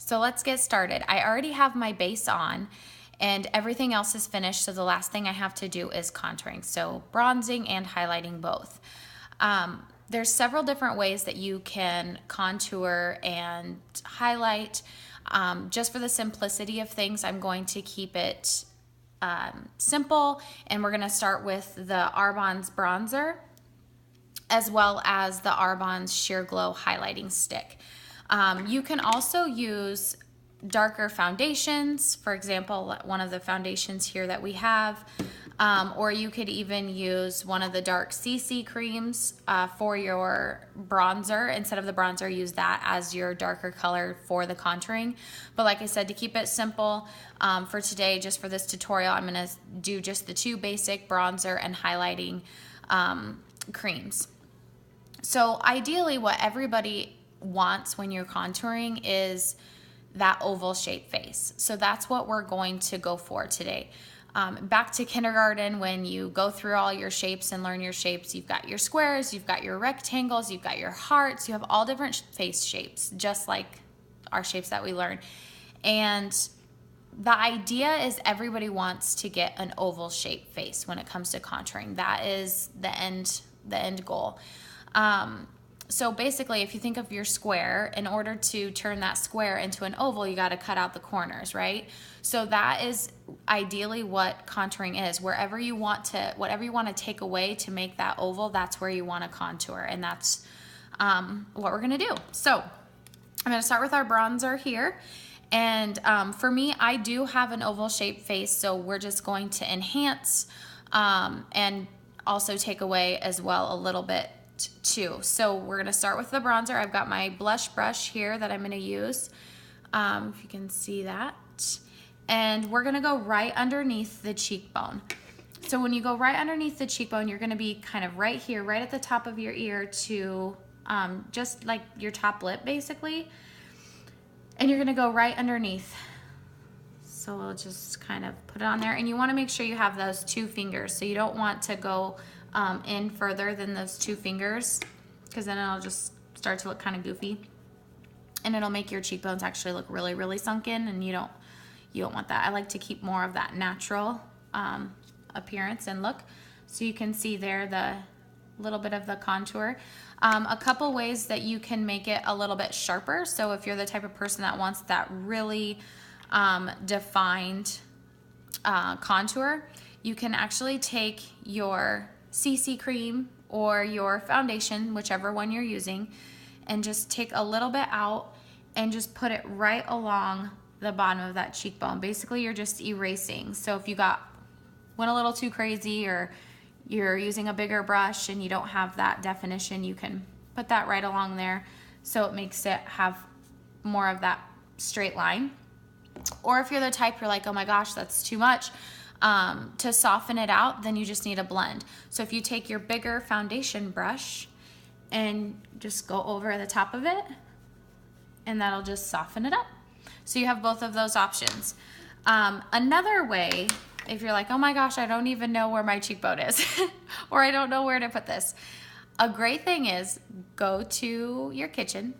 So let's get started. I already have my base on and everything else is finished. So the last thing I have to do is contouring. So bronzing and highlighting both. There's several different ways that you can contour and highlight. Just for the simplicity of things, I'm going to keep it simple, and we're going to start with the Arbonne's bronzer as well as the Arbonne's Sheer Glow highlighting stick. You can also use darker foundations, for example, one of the foundations here that we have, or you could even use one of the dark CC creams for your bronzer. Instead of the bronzer, use that as your darker color for the contouring. But like I said, to keep it simple for today, just for this tutorial, I'm gonna do just the two basic bronzer and highlighting creams. So ideally what everybody wants when you're contouring is that oval shape face. So that's what we're going to go for today. Back to kindergarten, when you go through all your shapes and learn your shapes, you've got your squares, you've got your rectangles, you've got your hearts, you have all different face shapes, just like our shapes that we learn. And the idea is everybody wants to get an oval shape face when it comes to contouring. That is the end goal. So basically, if you think of your square, in order to turn that square into an oval, you got to cut out the corners, right? So that is ideally what contouring is. Whatever you want to take away to make that oval, that's where you want to contour, and that's what we're gonna do. So I'm gonna start with our bronzer here, and for me, I do have an oval shaped face, so we're just going to enhance and also take away as well a little bit too. So we're gonna start with the bronzer. I've got my blush brush here that I'm gonna use, if you can see that, and we're gonna go right underneath the cheekbone. So when you go right underneath the cheekbone, you're gonna be kind of right here, right at the top of your ear to just like your top lip basically, and you're gonna go right underneath. So we'll just kind of put it on there, and you wanna make sure you have those two fingers. So you don't want to go in further than those two fingers, because then it'll just start to look kind of goofy, and it'll make your cheekbones actually look really, really sunken, and you don't want that. I like to keep more of that natural appearance and look. So you can see there the little bit of the contour. A couple ways that you can make it a little bit sharper. So if you're the type of person that wants that really defined contour, you can actually take your CC cream or your foundation, whichever one you're using, and just take a little bit out and just put it right along the bottom of that cheekbone. Basically, you're just erasing. So if you went a little too crazy, or you're using a bigger brush and you don't have that definition, you can put that right along there, so it makes it have more of that straight line. Or if you're the type you're like, oh my gosh, that's too much, to soften it out, then you just need a blend. So if you take your bigger foundation brush and just go over the top of it, and that'll just soften it up. So you have both of those options. Another way, if you're like, oh my gosh, I don't even know where my cheekbone is, or I don't know where to put this, a great thing is go to your kitchen,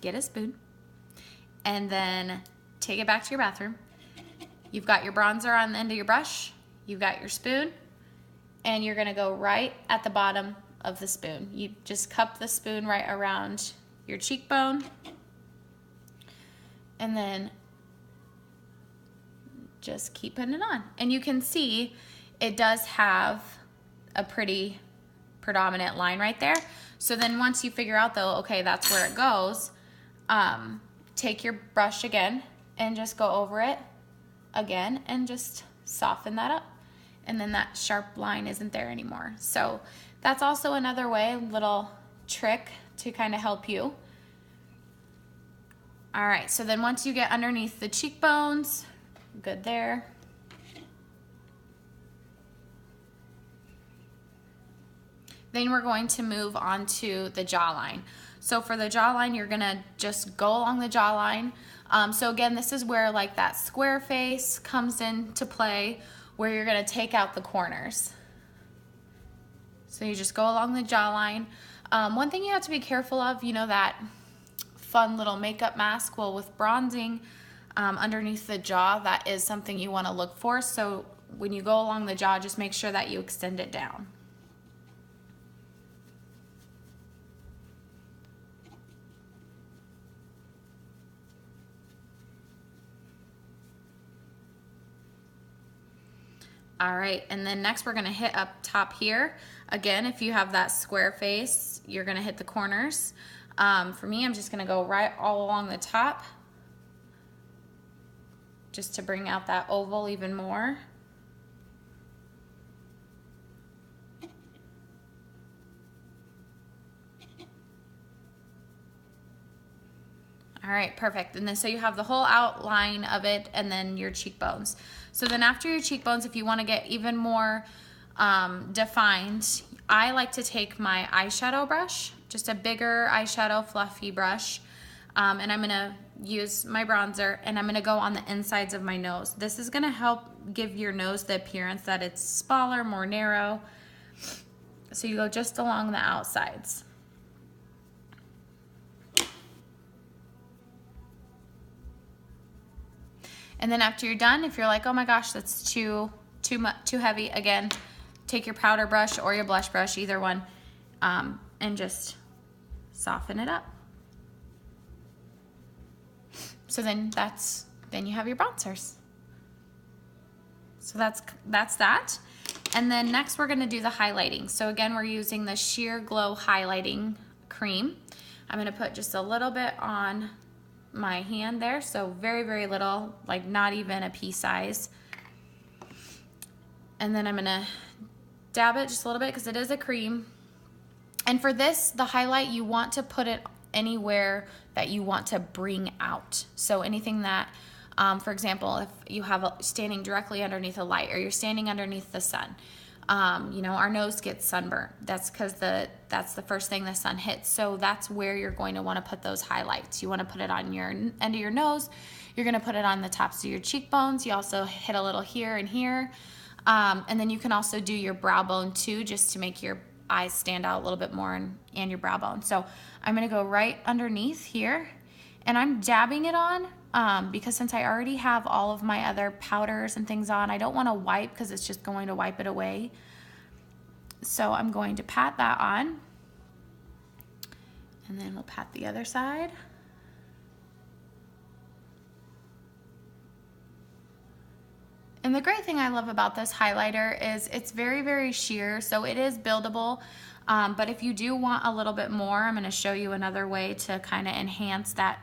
get a spoon, and then take it back to your bathroom. You've got your bronzer on the end of your brush, you've got your spoon, and you're gonna go right at the bottom of the spoon. You just cup the spoon right around your cheekbone, and then just keep putting it on. And you can see it does have a pretty predominant line right there. So then once you figure out though, okay, that's where it goes, take your brush again and just go over it again and just soften that up, and then that sharp line isn't there anymore. So that's also another way, little trick to kind of help you. All right, so then once you get underneath the cheekbones, good there. Then we're going to move on to the jawline. So for the jawline, you're gonna just go along the jawline. So again, this is where like that square face comes into play, where you're gonna take out the corners. So you just go along the jawline. One thing you have to be careful of, you know, that fun little makeup mask. Well, with bronzing underneath the jaw, that is something you want to look for. So when you go along the jaw, just make sure that you extend it down. All right, and then next we're gonna hit up top here. Again, if you have that square face, you're gonna hit the corners. For me, I'm just gonna go right all along the top just to bring out that oval even more. All right, perfect. And then so you have the whole outline of it and then your cheekbones. So then after your cheekbones, if you want to get even more defined, I like to take my eyeshadow brush, just a bigger eyeshadow fluffy brush, and I'm gonna use my bronzer and I'm gonna go on the insides of my nose. This is gonna help give your nose the appearance that it's smaller, more narrow. So you go just along the outsides. And then after you're done, if you're like, oh my gosh, that's too heavy, again, take your powder brush or your blush brush, either one, and just soften it up. So then you have your bronzers. So that's that. And then next we're gonna do the highlighting. So again, we're using the Sheer Glow Highlighting Cream. I'm gonna put just a little bit on my hand there, so very, very little, like not even a pea size. And then I'm gonna dab it just a little bit because it is a cream. And for this, the highlight, you want to put it anywhere that you want to bring out. So anything that, for example, if you have standing directly underneath a light or you're standing underneath the sun, you know, our nose gets sunburned. That's because that's the first thing the sun hits. So that's where you're going to want to put those highlights. You want to put it on your end of your nose. You're going to put it on the tops of your cheekbones. You also hit a little here and here. And then you can also do your brow bone too, just to make your eyes stand out a little bit more and your brow bone. So I'm going to go right underneath here and I'm dabbing it on. Because since I already have all of my other powders and things on, I don't want to wipe because it's just going to wipe it away. So I'm going to pat that on. And then we'll pat the other side. And the great thing I love about this highlighter is it's very, very sheer, so it is buildable. But if you do want a little bit more, I'm going to show you another way to kind of enhance that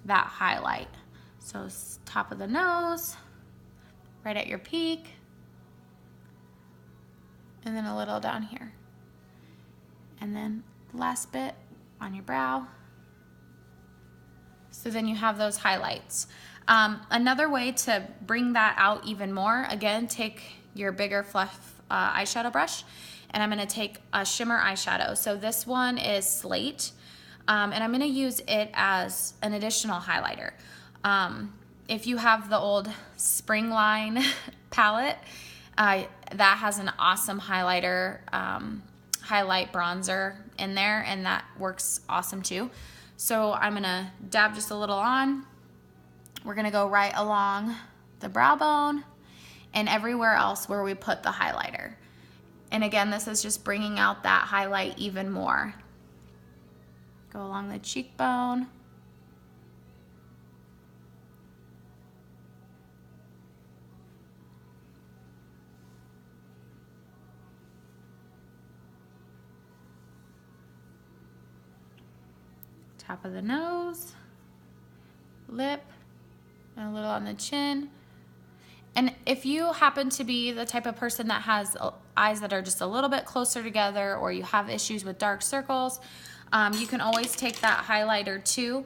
that highlight. So top of the nose, right at your peak, and then a little down here. And then last bit on your brow. So then you have those highlights. Another way to bring that out even more, again, take your bigger fluff eyeshadow brush, and I'm gonna take a shimmer eyeshadow. So this one is Slate. And I'm gonna use it as an additional highlighter. If you have the old Springline palette, that has an awesome highlighter, highlight bronzer in there, and that works awesome too. So I'm gonna dab just a little on. We're gonna go right along the brow bone and everywhere else where we put the highlighter. And again, this is just bringing out that highlight even more. Go along the cheekbone. Top of the nose, lip, and a little on the chin. And if you happen to be the type of person that has eyes that are just a little bit closer together, or you have issues with dark circles, you can always take that highlighter too,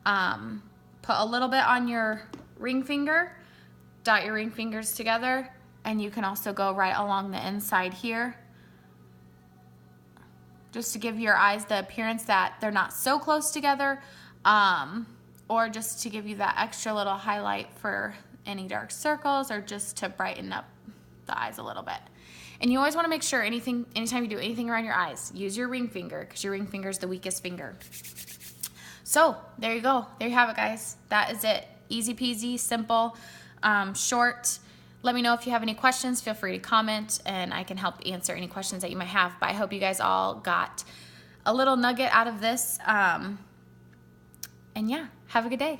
put a little bit on your ring finger, dot your ring fingers together, and you can also go right along the inside here, just to give your eyes the appearance that they're not so close together, or just to give you that extra little highlight for any dark circles, or just to brighten up the eyes a little bit. And you always want to make sure anytime you do anything around your eyes, use your ring finger, because your ring finger is the weakest finger. So there you go. There you have it, guys. That is it. Easy peasy, simple, short. Let me know if you have any questions. Feel free to comment, and I can help answer any questions that you might have. But I hope you guys all got a little nugget out of this. And yeah, have a good day.